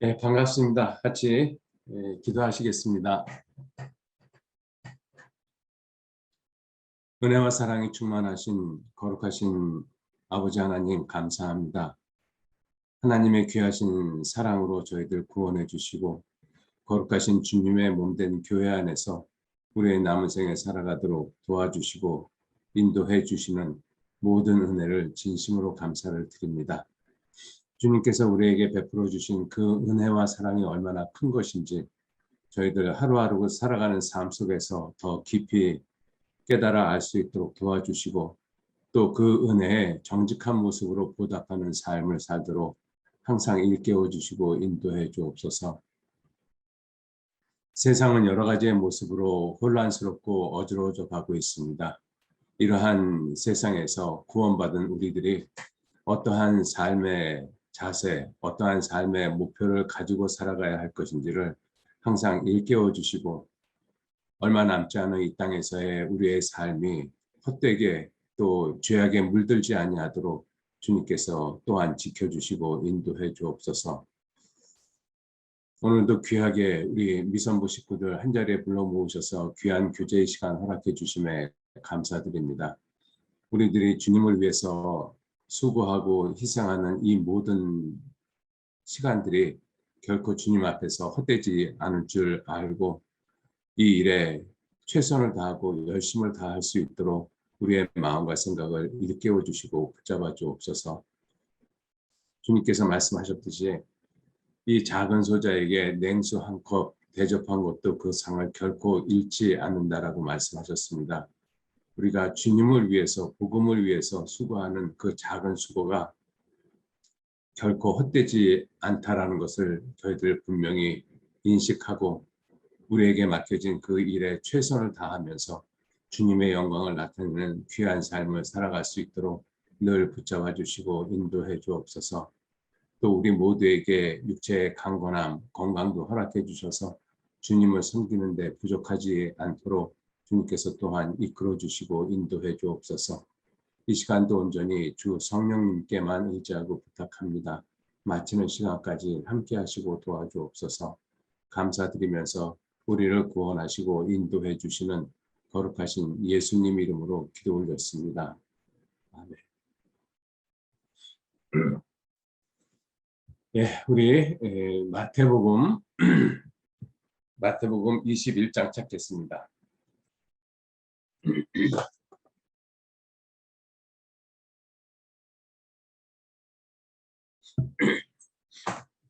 네, 반갑습니다. 같이 기도하시겠습니다. 은혜와 사랑이 충만하신 거룩하신 아버지 하나님 감사합니다. 하나님의 귀하신 사랑으로 저희들 구원해 주시고 거룩하신 주님의 몸된 교회 안에서 우리의 남은 생에 살아가도록 도와주시고 인도해 주시는 모든 은혜를 진심으로 감사를 드립니다. 주님께서 우리에게 베풀어 주신 그 은혜와 사랑이 얼마나 큰 것인지 저희들 하루하루 살아가는 삶 속에서 더 깊이 깨달아 알 수 있도록 도와주시고 또 그 은혜에 정직한 모습으로 보답하는 삶을 살도록 항상 일깨워 주시고 인도해 주옵소서. 세상은 여러 가지의 모습으로 혼란스럽고 어지러워져 가고 있습니다. 이러한 세상에서 구원받은 우리들이 어떠한 삶의 자세, 어떠한 삶의 목표를 가지고 살아가야 할 것인지를 항상 일깨워 주시고 얼마 남지 않은 이 땅에서의 우리의 삶이 헛되게 또 죄악에 물들지 아니하도록 주님께서 또한 지켜주시고 인도해 주옵소서. 오늘도 귀하게 우리 미선부 식구들 한자리에 불러 모으셔서 귀한 교제의 시간 허락해 주심에 감사드립니다. 우리들이 주님을 위해서 수고하고 희생하는 이 모든 시간들이 결코 주님 앞에서 헛되지 않을 줄 알고 이 일에 최선을 다하고 열심을 다할 수 있도록 우리의 마음과 생각을 일깨워 주시고 붙잡아 주옵소서. 주님께서 말씀하셨듯이 이 작은 소자에게 냉수 한 컵 대접한 것도 그 상을 결코 잃지 않는다라고 말씀하셨습니다. 우리가 주님을 위해서 복음을 위해서 수고하는 그 작은 수고가 결코 헛되지 않다라는 것을 저희들 분명히 인식하고 우리에게 맡겨진 그 일에 최선을 다하면서 주님의 영광을 나타내는 귀한 삶을 살아갈 수 있도록 늘 붙잡아 주시고 인도해 주옵소서. 또 우리 모두에게 육체의 강건함, 건강도 허락해 주셔서 주님을 섬기는 데 부족하지 않도록 주님께서 또한 이끌어 주시고 인도해 주옵소서. 이 시간도 온전히 주 성령님께만 의지하고 부탁합니다. 마치는 시간까지 함께 하시고 도와주옵소서. 감사드리면서 우리를 구원하시고 인도해 주시는 거룩하신 예수님 이름으로 기도 올렸습니다. 아멘. 예, 우리 마태복음 21장 찾겠습니다.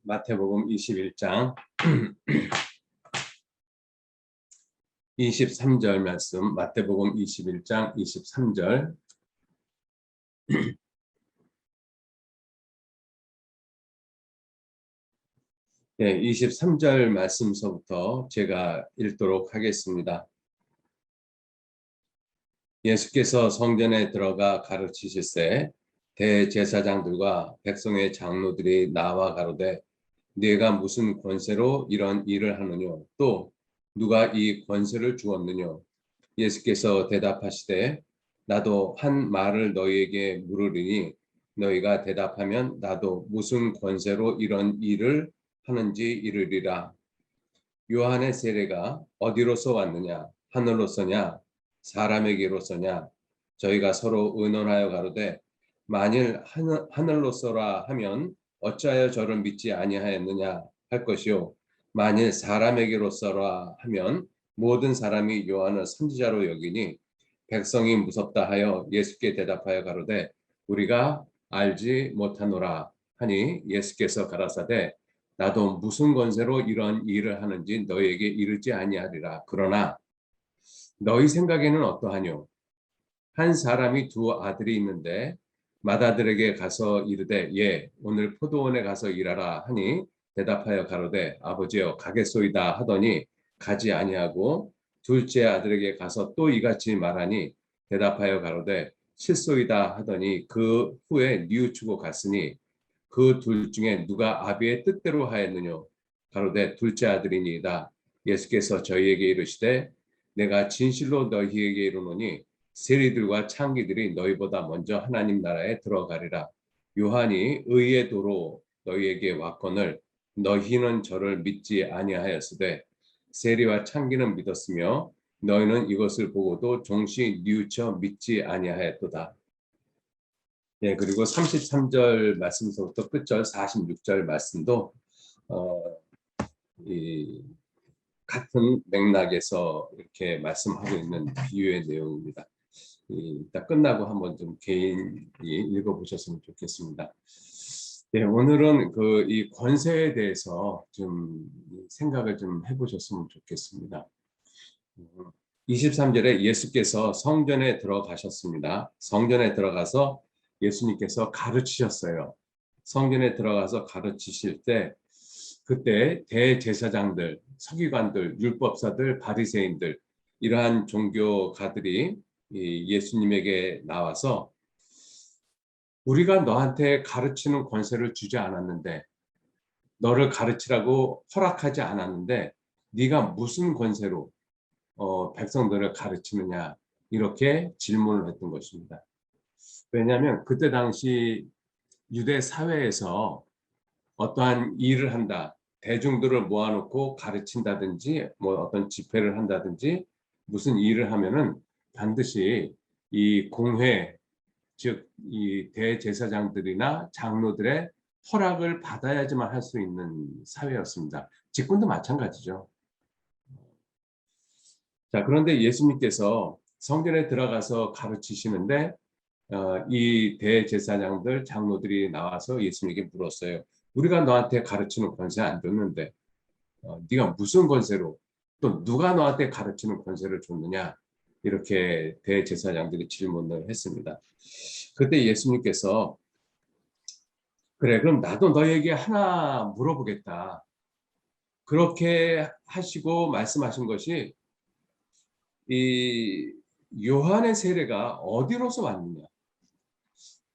마태복음 21장 23절 말씀, 마태복음 21장 23절. 네, 23절 말씀서부터 제가 읽도록 하겠습니다. 예수께서 성전에 들어가 가르치실세 대제사장들과 백성의 장로들이 나와 가로되 네가 무슨 권세로 이런 일을 하느냐 또 누가 이 권세를 주었느냐. 예수께서 대답하시되 나도 한 말을 너희에게 물으리니 너희가 대답하면 나도 무슨 권세로 이런 일을 하는지 이르리라. 요한의 세례가 어디로서 왔느냐 하늘로서냐 사람에게로서냐. 저희가 서로 의논하여 가로되 만일 하늘로서라 하면 어찌하여 저를 믿지 아니하였느냐 할 것이요 만일 사람에게로서라 하면 모든 사람이 요한을 선지자로 여기니 백성이 무섭다 하여 예수께 대답하여 가로되 우리가 알지 못하노라 하니 예수께서 가라사대 나도 무슨 권세로 이런 일을 하는지 너희에게 이르지 아니하리라. 그러나 너희 생각에는 어떠하뇨? 한 사람이 두 아들이 있는데 맏아들에게 가서 이르되 예 오늘 포도원에 가서 일하라 하니 대답하여 가로되 아버지여 가겠소이다 하더니 가지 아니하고 둘째 아들에게 가서 또 이같이 말하니 대답하여 가로되 실소이다 하더니 그 후에 뉘우치고 갔으니 그 둘 중에 누가 아비의 뜻대로 하였느냐 가로되 둘째 아들이니이다. 예수께서 저희에게 이르시되 내가 진실로 너희에게 이르노니 세리들과 창기들이 너희보다 먼저 하나님 나라에 들어가리라. 요한이 의의 도로 너희에게 왔거늘 너희는 저를 믿지 아니하였으되 세리와 창기는 믿었으며 너희는 이것을 보고도 종시 뉘우쳐 믿지 아니하였도다. 예, 그리고 33절 말씀서부터 끝절 46절 말씀도 어, 이 같은 맥락에서 이렇게 말씀하고 있는 비유의 내용입니다. 이따 끝나고 한번 좀 개인이 읽어보셨으면 좋겠습니다. 네, 오늘은 그 이 권세에 대해서 좀 생각을 좀 해보셨으면 좋겠습니다. 23절에 예수께서 성전에 들어가셨습니다. 성전에 들어가서 예수님께서 가르치셨어요. 성전에 들어가서 가르치실 때 그때 대제사장들, 서기관들, 율법사들, 바리새인들 이러한 종교가들이 예수님에게 나와서 우리가 너한테 가르치는 권세를 주지 않았는데 너를 가르치라고 허락하지 않았는데 네가 무슨 권세로 백성들을 가르치느냐 이렇게 질문을 했던 것입니다. 왜냐하면 그때 당시 유대 사회에서 어떠한 일을 한다. 대중들을 모아놓고 가르친다든지 뭐 어떤 집회를 한다든지 무슨 일을 하면은 반드시 이 공회 즉 이 대제사장들이나 장로들의 허락을 받아야지만 할 수 있는 사회였습니다. 직분도 마찬가지죠. 자, 그런데 예수님께서 성전에 들어가서 가르치시는데 이 대제사장들 장로들이 나와서 예수님에게 물었어요. 우리가 너한테 가르치는 권세 안 줬는데 네가 무슨 권세로 또 누가 너한테 가르치는 권세를 줬느냐 이렇게 대제사장들이 질문을 했습니다. 그때 예수님께서 그래 그럼 나도 너에게 하나 물어보겠다. 그렇게 하시고 말씀하신 것이 이 요한의 세례가 어디로서 왔느냐.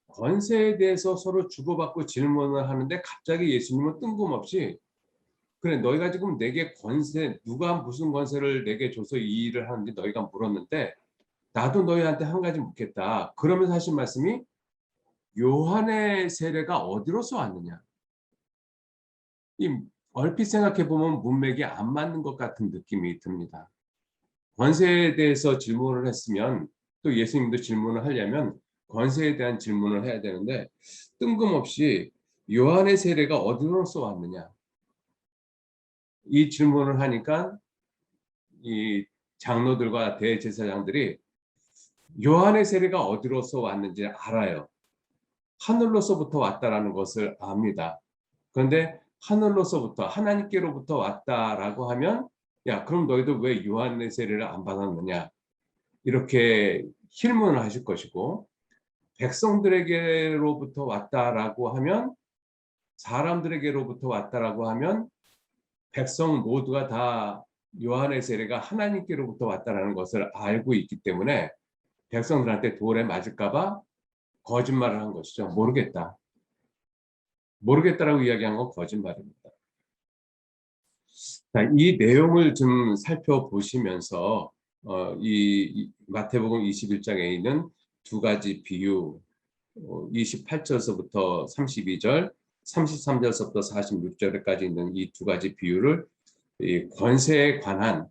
권세에 대해서 서로 주고받고 질문을 하는데 갑자기 예수님은 뜬금없이 그래 너희가 지금 내게 권세 누가 무슨 권세를 내게 줘서 이 일을 하는지 너희가 물었는데 나도 너희한테 한 가지 묻겠다. 그러면서 하신 말씀이 요한의 세례가 어디로서 왔느냐. 이 얼핏 생각해 보면 문맥이 안 맞는 것 같은 느낌이 듭니다. 권세에 대해서 질문을 했으면 또 예수님도 질문을 하려면 권세에 대한 질문을 해야 되는데 뜬금없이 요한의 세례가 어디로서 왔느냐 이 질문을 하니까 이 장로들과 대제사장들이 요한의 세례가 어디로서 왔는지 알아요. 하늘로서부터 왔다라는 것을 압니다. 그런데 하늘로서부터 하나님께로부터 왔다라고 하면 야 그럼 너희들 왜 요한의 세례를 안 받았느냐 이렇게 힐문을 하실 것이고 백성들에게로부터 왔다라고 하면 사람들에게로부터 왔다라고 하면 백성 모두가 다 요한의 세례가 하나님께로부터 왔다라는 것을 알고 있기 때문에 백성들한테 돌에 맞을까 봐 거짓말을 한 것이죠. 모르겠다. 모르겠다라고 이야기한 건 거짓말입니다. 자, 이 내용을 좀 살펴보시면서 이 마태복음 21장에 있는 두 가지 비유 28절서부터 32절, 33절서부터 46절까지 있는 이 두 가지 비유를 이 권세에 관한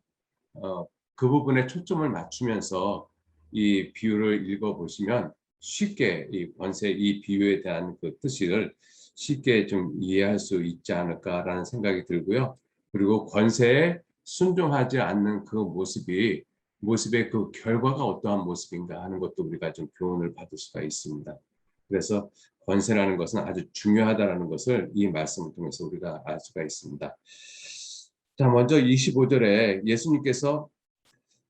그 부분에 초점을 맞추면서 이 비유를 읽어보시면 쉽게 이 권세, 이 비유에 대한 그 뜻을 쉽게 좀 이해할 수 있지 않을까라는 생각이 들고요. 그리고 권세에 순종하지 않는 그 모습의 그 결과가 어떠한 모습인가 하는 것도 우리가 좀 교훈을 받을 수가 있습니다. 그래서 권세라는 것은 아주 중요하다는 것을 이 말씀을 통해서 우리가 알 수가 있습니다. 자, 먼저 25절에 예수님께서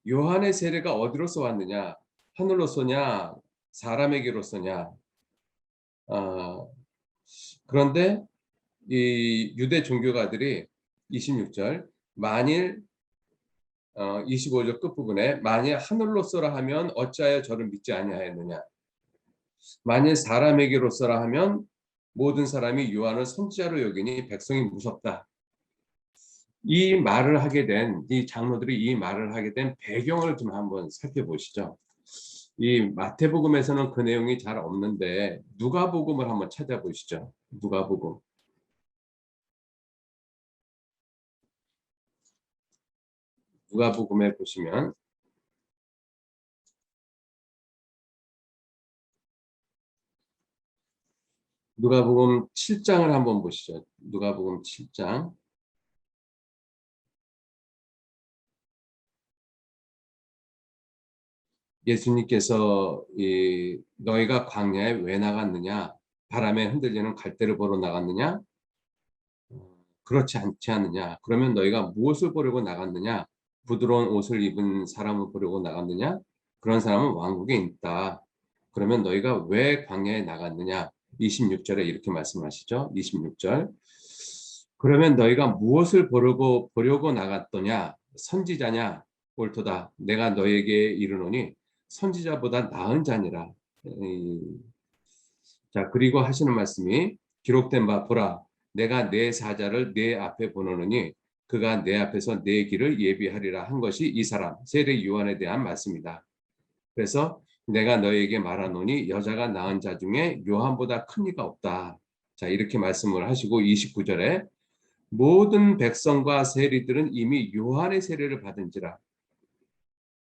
요한의 세례가 어디로서 왔느냐? 하늘로서냐? 사람에게로서냐? 아, 그런데 이 유대 종교가들이 26절 만일 25절 끝부분에 만일 하늘로서라 하면 어찌하여 저를 믿지 아니하였느냐? 만일 사람에게로서라 하면 모든 사람이 요한을 선지자로 여기니 백성이 무섭다. 이 말을 하게 된, 이 장로들이 이 말을 하게 된 배경을 좀 한번 살펴보시죠. 이 마태복음에서는 그 내용이 잘 없는데 누가복음을 한번 찾아보시죠. 누가복음. 누가복음에 보시면 누가복음 7장을 한번 보시죠. 누가복음 7장. 예수님께서 너희가 광야에 왜 나갔느냐? 바람에 흔들리는 갈대를 보러 나갔느냐? 그렇지 않지 않느냐? 그러면 너희가 무엇을 보려고 나갔느냐? 부드러운 옷을 입은 사람을 보려고 나갔느냐? 그런 사람은 왕국에 있다. 그러면 너희가 왜 광야에 나갔느냐? 26절에 이렇게 말씀하시죠. 26절. 그러면 너희가 무엇을 보려고 나갔더냐? 선지자냐? 옳도다. 내가 너희에게 이르노니 선지자보다 나은 자니라. 자, 그리고 하시는 말씀이 기록된 바 보라. 내가 내 사자를 내 앞에 보내노니 그가 내 앞에서 내 길을 예비하리라 한 것이 이 사람 세례 요한에 대한 말씀이다. 그래서 내가 너에게 말하노니 여자가 낳은 자 중에 요한보다 큰 이가 없다. 자, 이렇게 말씀을 하시고 29절에 모든 백성과 세리들은 이미 요한의 세례를 받은지라.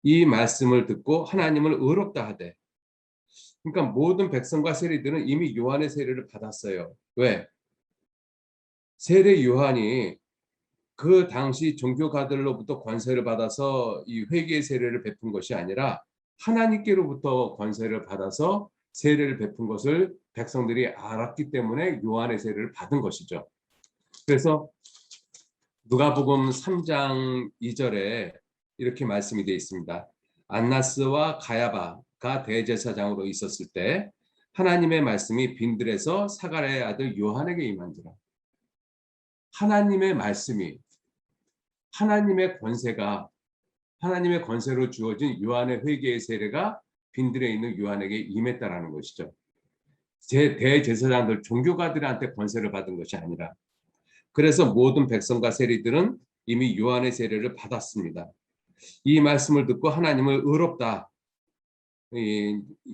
이 말씀을 듣고 하나님을 의롭다 하되, 그러니까 모든 백성과 세리들은 이미 요한의 세례를 받았어요. 왜? 세례 요한이 그 당시 종교가들로부터 권세를 받아서 이 회개의 세례를 베푼 것이 아니라 하나님께로부터 권세를 받아서 세례를 베푼 것을 백성들이 알았기 때문에 요한의 세례를 받은 것이죠. 그래서 누가복음 3장 2절에 이렇게 말씀이 되어 있습니다. 안나스와 가야바가 대제사장으로 있었을 때 하나님의 말씀이 빈들에서 사가랴의 아들 요한에게 임한지라. 하나님의 말씀이 하나님의 권세가 하나님의 권세로 주어진 요한의 회개의 세례가 빈들에 있는 요한에게 임했다라는 것이죠. 대제사장들 종교가들한테 권세를 받은 것이 아니라 그래서 모든 백성과 세리들은 이미 요한의 세례를 받았습니다. 이 말씀을 듣고 하나님을 의롭다.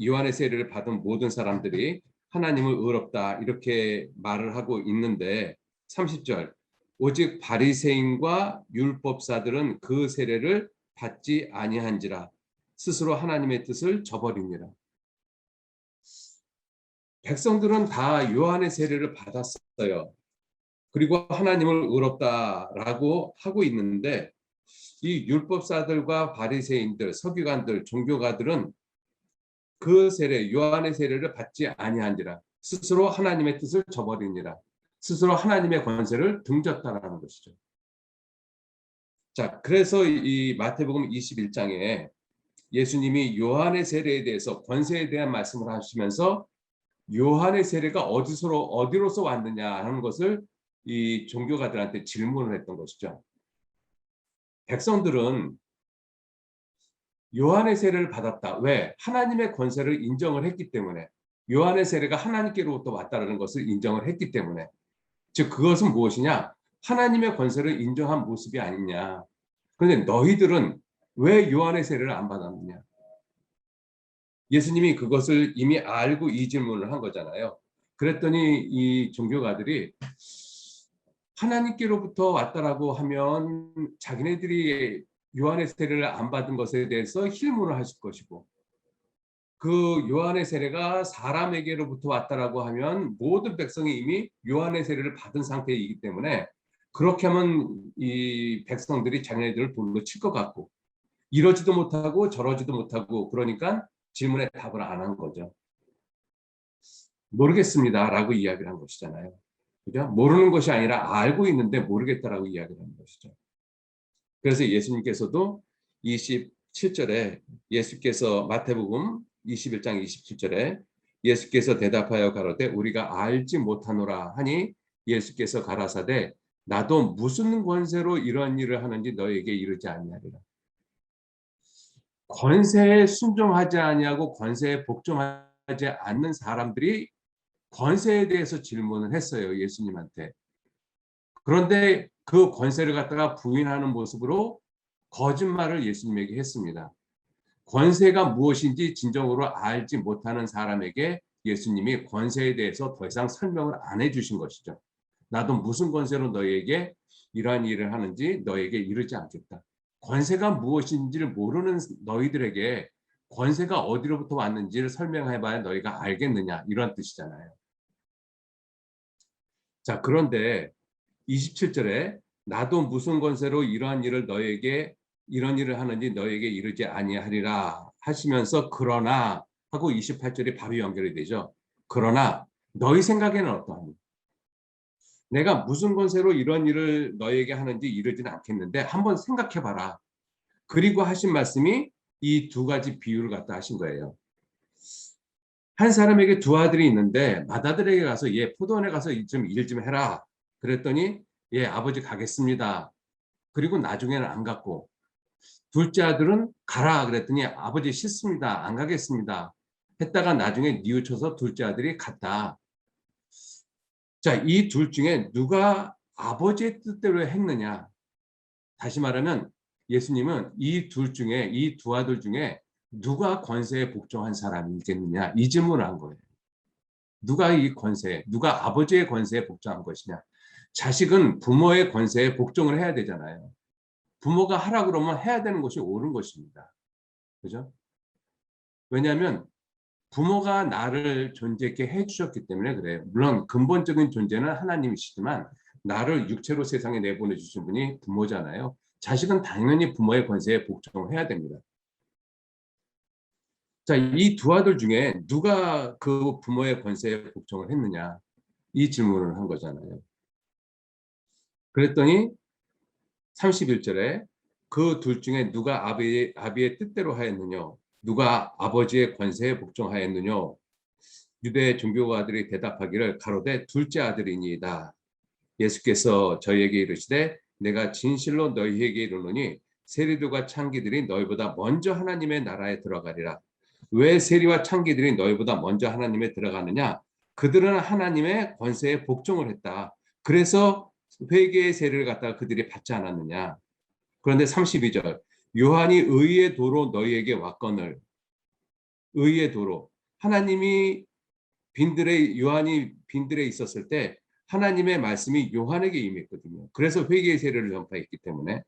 요한의 세례를 받은 모든 사람들이 하나님을 의롭다 이렇게 말을 하고 있는데 30절 오직 바리새인과 율법사들은 그 세례를 받지 아니한지라 스스로 하나님의 뜻을 저버리니라. 백성들은 다 요한의 세례를 받았어요. 그리고 하나님을 의롭다라고 하고 있는데 이 율법사들과 바리새인들, 서기관들, 종교가들은 그 세례, 요한의 세례를 받지 아니한지라 스스로 하나님의 뜻을 저버리니라. 스스로 하나님의 권세를 등졌다라는 것이죠. 자, 그래서 이 마태복음 21장에 예수님이 요한의 세례에 대해서 권세에 대한 말씀을 하시면서 요한의 세례가 어디로서 왔느냐 하는 것을 이 종교가들한테 질문을 했던 것이죠. 백성들은 요한의 세례를 받았다. 왜? 하나님의 권세를 인정을 했기 때문에. 요한의 세례가 하나님께로부터 왔다는 것을 인정을 했기 때문에. 즉 그것은 무엇이냐? 하나님의 권세를 인정한 모습이 아니냐. 그런데 너희들은 왜 요한의 세례를 안 받았느냐? 예수님이 그것을 이미 알고 이 질문을 한 거잖아요. 그랬더니 이 종교가들이 하나님께로부터 왔다라고 하면 자기네들이 요한의 세례를 안 받은 것에 대해서 힐문을 하실 것이고 그 요한의 세례가 사람에게로부터 왔다라고 하면 모든 백성이 이미 요한의 세례를 받은 상태이기 때문에 그렇게 하면 이 백성들이 자기네들을 돌로 칠 것 같고 이러지도 못하고 저러지도 못하고 그러니까 질문에 답을 안 한 거죠. 모르겠습니다라고 이야기를 한 것이잖아요. 그죠? 모르는 것이 아니라 알고 있는데 모르겠다라고 이야기를 하는 것이죠. 그래서 예수님께서도 27절에 예수께서 마태복음 21장 27절에 예수께서 대답하여 가로되 우리가 알지 못하노라 하니 예수께서 가라사대 나도 무슨 권세로 이런 일을 하는지 너에게 이르지 아니하리라. 권세에 순종하지 아니하고 권세에 복종하지 않는 사람들이 권세에 대해서 질문을 했어요. 예수님한테. 그런데 그 권세를 갖다가 부인하는 모습으로 거짓말을 예수님에게 했습니다. 권세가 무엇인지 진정으로 알지 못하는 사람에게 예수님이 권세에 대해서 더 이상 설명을 안 해주신 것이죠. 나도 무슨 권세로 너에게 이러한 일을 하는지 너에게 이르지 않겠다. 권세가 무엇인지를 모르는 너희들에게 권세가 어디로부터 왔는지를 설명해봐야 너희가 알겠느냐, 이런 뜻이잖아요. 자, 그런데 27절에 나도 무슨 권세로 이러한 일을 너에게 이런 일을 하는지 너에게 이르지 아니하리라 하시면서 그러나 하고 28절이 바로 연결이 되죠. 그러나 너희 생각에는 어떠하니? 내가 무슨 권세로 이런 일을 너에게 하는지 이르지는 않겠는데 한번 생각해 봐라. 그리고 하신 말씀이 이 두 가지 비유를 갖다 하신 거예요. 한 사람에게 두 아들이 있는데 맏아들에게 가서 얘 포도원에 가서 좀 일 좀 해라. 그랬더니 예, 아버지 가겠습니다. 그리고 나중에는 안 갔고, 둘째 아들은 가라 그랬더니 아버지 싫습니다. 안 가겠습니다. 했다가 나중에 뉘우쳐서 둘째 아들이 갔다. 자, 이 둘 중에 누가 아버지의 뜻대로 했느냐? 다시 말하면 예수님은 이 둘 중에, 이 두 아들 중에 누가 권세에 복종한 사람이겠느냐? 이 질문을 한 거예요. 누가 이 권세, 누가 아버지의 권세에 복종한 것이냐? 자식은 부모의 권세에 복종을 해야 되잖아요. 부모가 하라 그러면 해야 되는 것이 옳은 것입니다. 그죠? 왜냐하면 부모가 나를 존재있게 해주셨기 때문에 그래요. 물론 근본적인 존재는 하나님이시지만 나를 육체로 세상에 내보내주신 분이 부모잖아요. 자식은 당연히 부모의 권세에 복종을 해야 됩니다. 자, 이 두 아들 중에 누가 그 부모의 권세에 복종을 했느냐? 이 질문을 한 거잖아요. 그랬더니 31절에 그 둘 중에 누가 아비의 뜻대로 하였느냐? 누가 아버지의 권세에 복종하였느냐? 유대 종교가들이 대답하기를 가로되 둘째 아들이니이다. 예수께서 저희에게 이르시되 내가 진실로 너희에게 이르노니 세리들과 창기들이 너희보다 먼저 하나님의 나라에 들어가리라. 왜 세리와 창기들이 너희보다 먼저 하나님에 들어가느냐? 그들은 하나님의 권세에 복종을 했다. 그래서 회개의 세례를 갖다가 그들이 받지 않았느냐? 그런데 32절 요한이 의의 도로 너희에게 왔거늘, 의의 도로, 하나님이 요한이 빈들에 있었을 때 하나님의 말씀이 요한에게 임했거든요. 그래서 회개의 세례를 전파했기 때문에.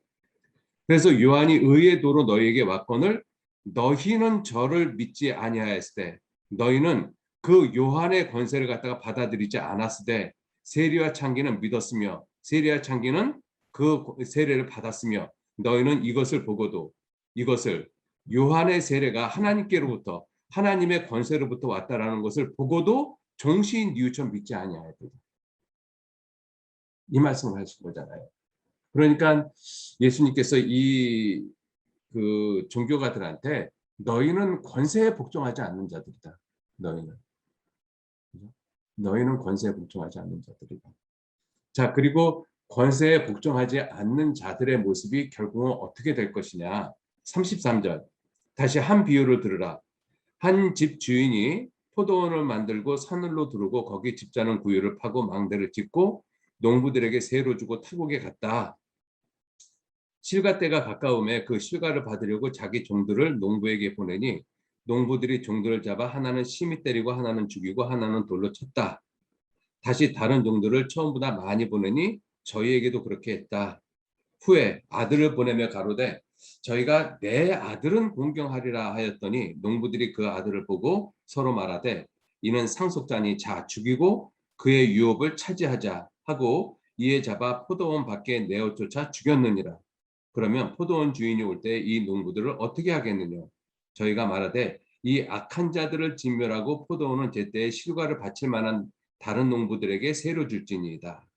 그래서 요한이 의의 도로 너희에게 왔거늘 너희는 저를 믿지 아니하였을 때, 너희는 그 요한의 권세를 갖다가 받아들이지 않았을 때 세리와 창기는 믿었으며 세리와 창기는 그 세례를 받았으며 너희는 이것을 보고도, 이것을 요한의 세례가 하나님께로부터 하나님의 권세로부터 왔다라는 것을 보고도 종시인 뉘우쳐 믿지 아니하였다. 이 말씀을 하신 거잖아요. 그러니까 예수님께서 이 그 종교가들한테 너희는 권세에 복종하지 않는 자들이다. 너희는 권세에 복종하지 않는 자들이다. 자, 그리고 권세에 복종하지 않는 자들의 모습이 결국은 어떻게 될 것이냐. 33절. 다시 한 비유를 들으라. 한 집 주인이 포도원을 만들고 산으로 두르고 거기 집자는 구유를 파고 망대를 짓고 농부들에게 세로 주고 타국에 갔다. 실가 때가 가까움에 그 실가를 받으려고 자기 종들을 농부에게 보내니 농부들이 종들을 잡아 하나는 심히 때리고 하나는 죽이고 하나는 돌로 쳤다. 다시 다른 종들을 처음보다 많이 보내니 저희에게도 그렇게 했다. 후에 아들을 보내며 가로되 저희가 내 아들은 공경하리라 하였더니 농부들이 그 아들을 보고 서로 말하되 이는 상속자니 자 죽이고 그의 유업을 차지하자 하고 이에 잡아 포도원 밖에 내어 쫓아 죽였느니라. 그러면 포도원 주인이 올 때 이 농부들을 어떻게 하겠느냐? 저희가 말하되 이 악한 자들을 진멸하고 포도원은 제때에 실과를 바칠 만한 다른 농부들에게 세로 줄지니이다.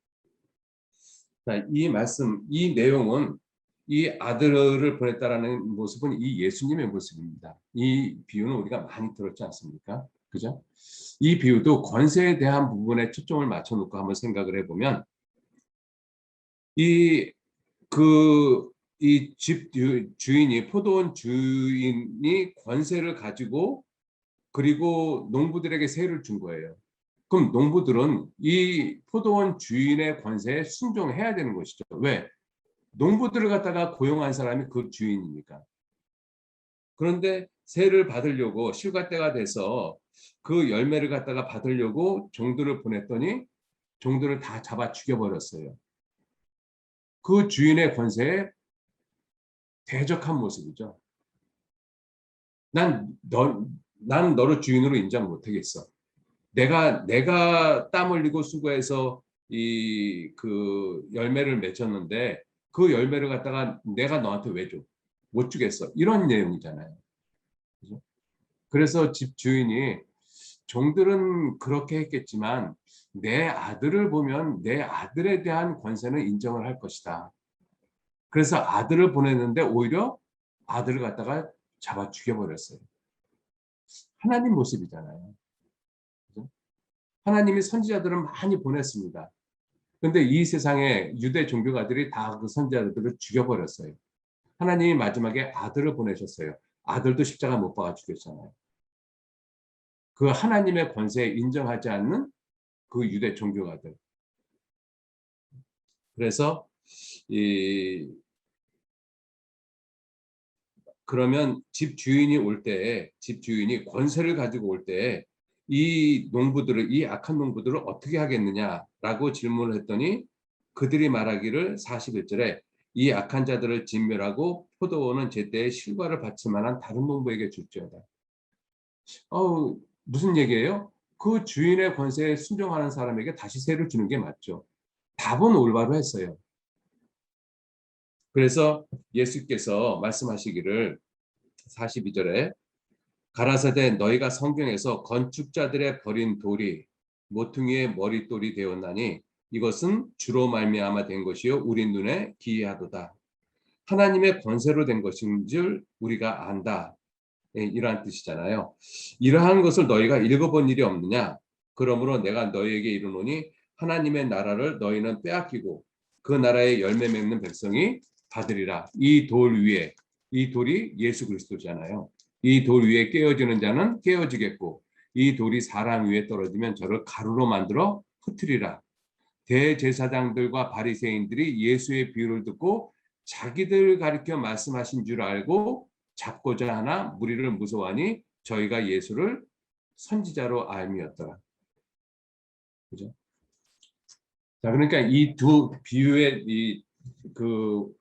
자, 이 말씀, 이 내용은 이 아들을 보냈다라는 모습은 이 예수님의 모습입니다. 이 비유는 우리가 많이 들었지 않습니까? 그죠? 이 비유도 권세에 대한 부분에 초점을 맞춰놓고 한번 생각을 해보면 이 그 이 집 주인이 포도원 주인이 권세를 가지고 그리고 농부들에게 세를 준 거예요. 그럼 농부들은 이 포도원 주인의 권세에 순종해야 되는 것이죠. 왜? 농부들을 갖다가 고용한 사람이 그 주인이니까. 그런데 세를 받으려고 실과 때가 돼서 그 열매를 갖다가 받으려고 종들을 보냈더니 종들을 다 잡아 죽여버렸어요. 그 주인의 권세에 대적한 모습이죠. 난 너를 주인으로 인정 못하겠어. 내가 땀 흘리고 수고해서 이 그 열매를 맺었는데 그 열매를 갖다가 내가 너한테 왜 줘? 못 주겠어. 이런 내용이잖아요. 그죠? 그래서 집 주인이 종들은 그렇게 했겠지만 내 아들을 보면 내 아들에 대한 권세는 인정을 할 것이다. 그래서 아들을 보냈는데 오히려 아들을 갖다가 잡아 죽여버렸어요. 하나님 모습이잖아요. 그죠? 하나님이 선지자들을 많이 보냈습니다. 근데 이 세상에 유대 종교가들이 다 그 선지자들을 죽여버렸어요. 하나님이 마지막에 아들을 보내셨어요. 아들도 십자가 못 박아 죽였잖아요. 그 하나님의 권세에 인정하지 않는 그 유대 종교가들. 그래서 이 그러면 집 주인이 올 때, 집 주인이 권세를 가지고 올 때 이 농부들을, 이 악한 농부들을 어떻게 하겠느냐라고 질문을 했더니 그들이 말하기를 41절에 이 악한 자들을 진멸하고 포도원은 제때에 실과를 받을 만한 다른 농부에게 줄지어다. 무슨 얘기예요? 그 주인의 권세에 순종하는 사람에게 다시 세를 주는 게 맞죠. 답은 올바로 했어요. 그래서 예수께서 말씀하시기를 42절에 가라사대 너희가 성경에서 건축자들의 버린 돌이 모퉁이의 머릿돌이 되었나니 이것은 주로 말미암아 된 것이요 우리 눈에 기이하도다. 하나님의 권세로 된 것인 줄 우리가 안다. 이러한 뜻이잖아요. 이러한 것을 너희가 읽어본 일이 없느냐? 그러므로 내가 너희에게 이르노니 하나님의 나라를 너희는 빼앗기고 그 나라의 열매 맺는 백성이 받으리라. 이 돌 위에, 이 돌이 예수 그리스도잖아요. 이 돌 위에 깨어지는 자는 깨어지겠고 이 돌이 사람 위에 떨어지면 저를 가루로 만들어 흩으리라. 대제사장들과 바리새인들이 예수의 비유를 듣고 자기들 가리켜 말씀하신 줄 알고 잡고자 하나 무리를 무서워하니 저희가 예수를 선지자로 알미었더라. 그죠? 자, 그러니까 이 두 비유의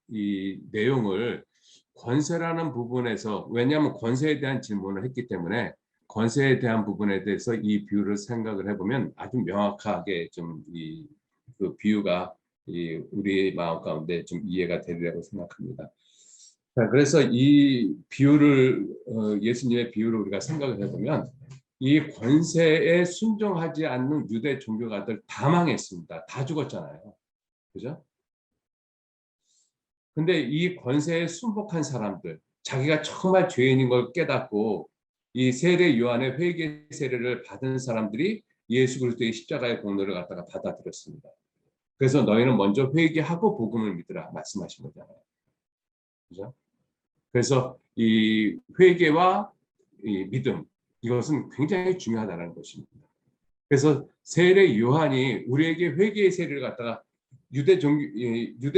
이 내용을 권세라는 부분에서, 왜냐하면 권세에 대한 질문을 했기 때문에 권세에 대한 부분에 대해서 이 비유를 생각을 해보면 아주 명확하게 좀 그 비유가 우리 마음 가운데 좀 이해가 되리라고 생각합니다. 자, 그래서 이 비유를 예수님의 비유를 우리가 생각을 해보면 이 권세에 순종하지 않는 유대 종교가들 다 망했습니다. 다 죽었잖아요. 그죠? 근데 이 권세에 순복한 사람들, 자기가 정말 죄인인 걸 깨닫고 이 세례 요한의 회개 세례를 받은 사람들이 예수 그리스도의 십자가의 공로를 갖다가 받아들였습니다. 그래서 너희는 먼저 회개하고 복음을 믿으라 말씀하신 거잖아요. 그죠? 그래서 이 회개와 이 믿음, 이것은 굉장히 중요하다는 것입니다. 그래서 세례 요한이 우리에게 회개의 세례를 갖다가 유대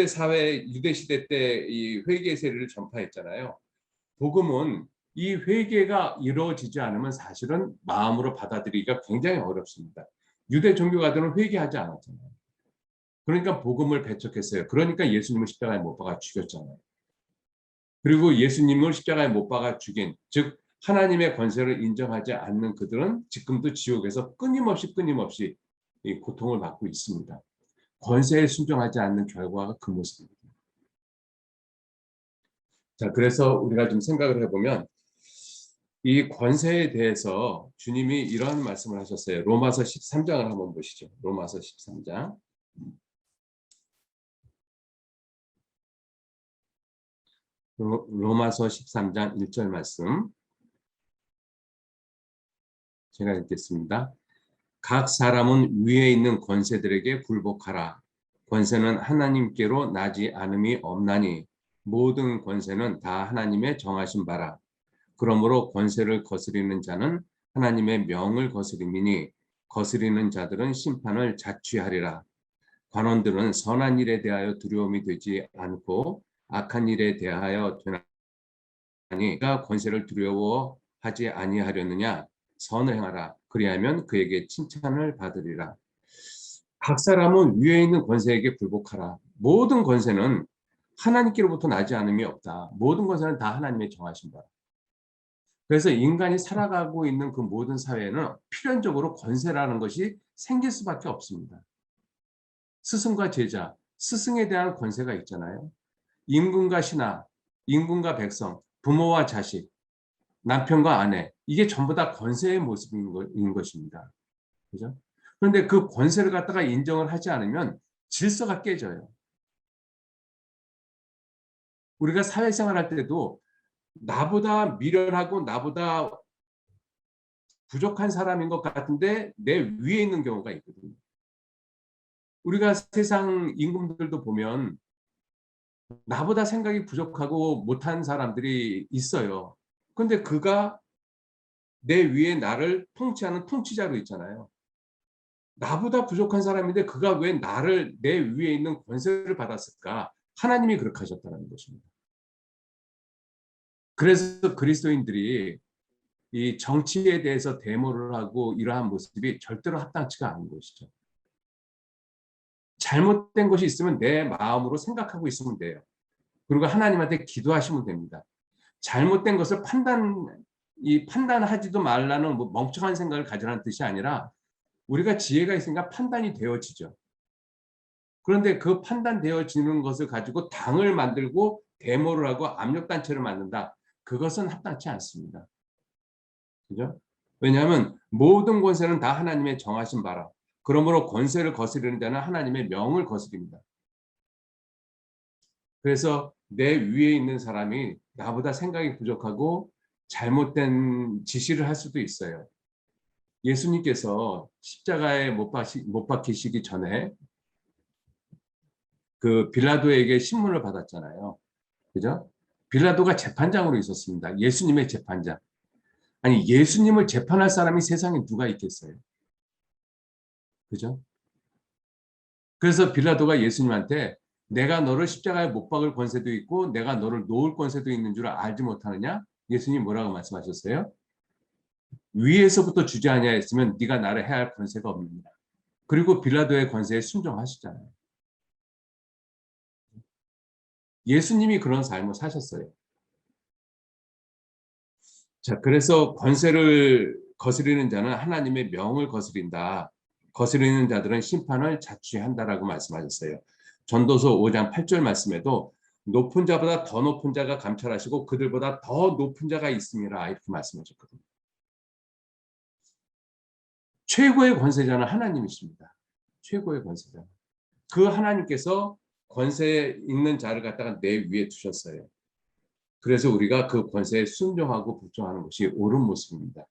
사회, 유대 시대 때 이 회개의 세례를 전파했잖아요. 복음은 이 회개가 이루어지지 않으면 사실은 마음으로 받아들이기가 굉장히 어렵습니다. 유대 종교가들은 회개하지 않았잖아요. 그러니까 복음을 배척했어요. 그러니까 예수님을 십자가에 못 박아 죽였잖아요. 그리고 예수님을 십자가에 못 박아 죽인, 즉 하나님의 권세를 인정하지 않는 그들은 지금도 지옥에서 끊임없이 이 고통을 받고 있습니다. 권세에 순종하지 않는 결과가 그 모습입니다. 자, 그래서 우리가 좀 생각을 해보면 이 권세에 대해서 주님이 이런 말씀을 하셨어요. 로마서 13장을 한번 보시죠. 로마서 13장. 로마서 13장 1절 말씀 제가 읽겠습니다. 각 사람은 위에 있는 권세들에게 굴복하라. 권세는 하나님께로 나지 않음이 없나니 모든 권세는 다 하나님의 정하신 바라. 그러므로 권세를 거스리는 자는 하나님의 명을 거스림이니 거스리는 자들은 심판을 자취하리라. 관원들은 선한 일에 대하여 두려움이 되지 않고 악한 일에 대하여 되나니 그가 권세를 두려워하지 아니하려느냐. 선을 행하라. 그리하면 그에게 칭찬을 받으리라. 각 사람은 위에 있는 권세에게 굴복하라. 모든 권세는 하나님께로부터 나지 않음이 없다. 모든 것은 다 하나님의 정하신 바. 그래서 인간이 살아가고 있는 그 모든 사회에는 필연적으로 권세라는 것이 생길 수밖에 없습니다. 스승과 제자, 스승에 대한 권세가 있잖아요. 임금과 신하, 임금과 백성, 부모와 자식, 남편과 아내, 이게 전부 다 권세의 모습인 것입니다. 그죠? 그런데 그 권세를 갖다가 인정을 하지 않으면 질서가 깨져요. 우리가 사회생활 할 때도 나보다 미련하고 나보다 부족한 사람인 것 같은데 내 위에 있는 경우가 있거든요. 우리가 세상 임금들도 보면 나보다 생각이 부족하고 못한 사람들이 있어요. 근데 그가 내 위에 나를 통치하는 통치자로 있잖아요. 나보다 부족한 사람인데 그가 왜 나를 내 위에 있는 권세를 받았을까? 하나님이 그렇게 하셨다는 것입니다. 그래서 그리스도인들이 이 정치에 대해서 데모를 하고 이러한 모습이 절대로 합당치가 않은 것이죠. 잘못된 것이 있으면 내 마음으로 생각하고 있으면 돼요. 그리고 하나님한테 기도하시면 됩니다. 잘못된 것을 판단하지도 말라는 뭐 멍청한 생각을 가지라는 뜻이 아니라 우리가 지혜가 있으니까 판단이 되어지죠. 그런데 그 판단되어지는 것을 가지고 당을 만들고 데모를 하고 압력단체를 만든다. 그것은 합당치 않습니다. 그죠? 왜냐하면 모든 권세는 다 하나님의 정하신 바라. 그러므로 권세를 거스르는 자는 하나님의 명을 거스립니다. 그래서 내 위에 있는 사람이 나보다 생각이 부족하고 잘못된 지시를 할 수도 있어요. 예수님께서 십자가에 못 박히시기 전에 그 빌라도에게 신문을 받았잖아요. 그죠? 빌라도가 재판장으로 있었습니다. 예수님의 재판장. 아니, 예수님을 재판할 사람이 세상에 누가 있겠어요? 그죠? 그래서 빌라도가 예수님한테 내가 너를 십자가에 못 박을 권세도 있고 내가 너를 놓을 권세도 있는 줄 알지 못하느냐? 예수님 뭐라고 말씀하셨어요? 위에서부터 주지 아니하였으면 네가 나를 해야 할 권세가 없느니라. 그리고 빌라도의 권세에 순종하시잖아요. 예수님이 그런 삶을 사셨어요. 자, 그래서 권세를 거스르는 자는 하나님의 명을 거스린다. 거스르는 자들은 심판을 자취한다라고 말씀하셨어요. 전도서 5장 8절 말씀에도 높은 자보다 더 높은 자가 감찰하시고 그들보다 더 높은 자가 있음이라 이렇게 말씀하셨거든요. 최고의 권세자는 하나님이십니다. 최고의 권세자. 그 하나님께서 권세 있는 자를 갖다가 내 위에 두셨어요. 그래서 우리가 그 권세에 순종하고 복종하는 것이 옳은 모습입니다.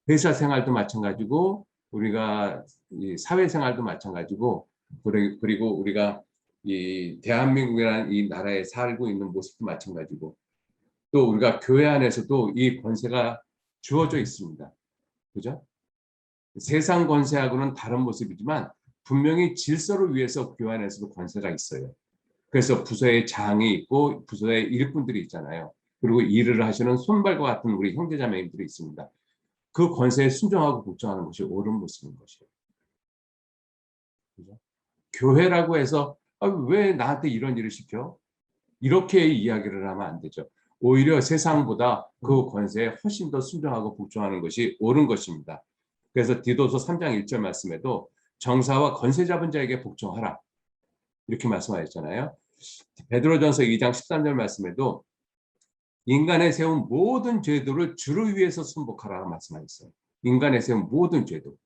회사 생활도 마찬가지고 우리가 이 사회 생활도 마찬가지고 그리고 우리가 이 대한민국이라는 이 나라에 살고 있는 모습도 마찬가지고 또 우리가 교회 안에서도 이 권세가 주어져 있습니다. 그죠? 세상 권세하고는 다른 모습이지만 분명히 질서를 위해서 교회 안에서도 권세가 있어요. 그래서 부서에 장이 있고 부서에 일꾼들이 있잖아요. 그리고 일을 하시는 손발과 같은 우리 형제자매님들이 있습니다. 그 권세에 순종하고 복종하는 것이 옳은 모습인 것이에요. 그죠? 교회라고 해서 왜 나한테 이런 일을 시켜? 이렇게 이야기를 하면 안 되죠. 오히려 세상보다 그 권세에 훨씬 더 순종하고 복종하는 것이 옳은 것입니다. 그래서 디도서 3장 1절 말씀에도 정사와 권세 잡은 자에게 복종하라. 이렇게 말씀하셨잖아요. 베드로전서 2장 13절 말씀에도 인간의 세운 모든 죄도를 주를 위해서 순복하라고 말씀하셨어요. 인간의 세운 모든 죄도.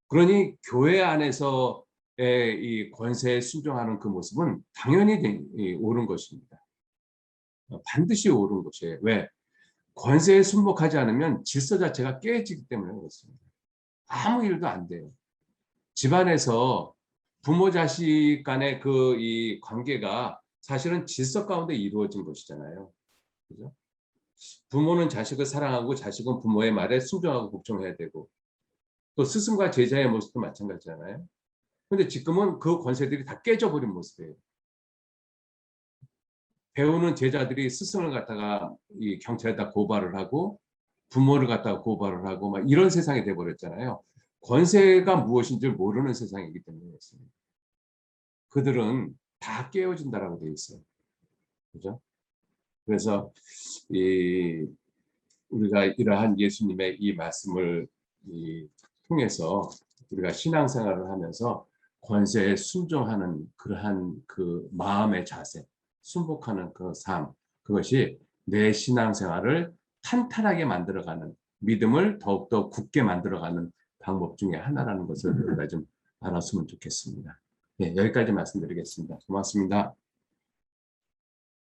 그러니 교회 안에서의 이 권세에 순종하는 그 모습은 당연히 옳은 것입니다. 반드시 옳은 것이에요. 왜? 권세에 순복하지 않으면 질서 자체가 깨지기 때문에 그렇습니다. 아무 일도 안 돼요. 집안에서 부모 자식 간의 그 이 관계가 사실은 질서 가운데 이루어진 것이잖아요. 그죠? 부모는 자식을 사랑하고 자식은 부모의 말에 순종하고 복종해야 되고 또 스승과 제자의 모습도 마찬가지잖아요. 근데 지금은 그 권세들이 다 깨져버린 모습이에요. 배우는 제자들이 스승을 갖다가 이 경찰에다 고발을 하고 부모를 갖다가 고발을 하고 막 이런 세상이 돼버렸잖아요. 권세가 무엇인지 모르는 세상이기 때문에 그렇습니다. 그들은 다 깨어진다라고 되어 있어요. 그죠? 그래서 이 우리가 이러한 예수님의 이 말씀을 통해서 우리가 신앙생활을 하면서 권세에 순종하는 그러한 그 마음의 자세, 순복하는 그 삶, 그것이 내 신앙생활을 탄탄하게 만들어가는 믿음을 더욱더 굳게 만들어가는 방법 중에 하나라는 것을 우리가 좀 알았으면 좋겠습니다. 네, 여기까지 말씀드리겠습니다. 고맙습니다.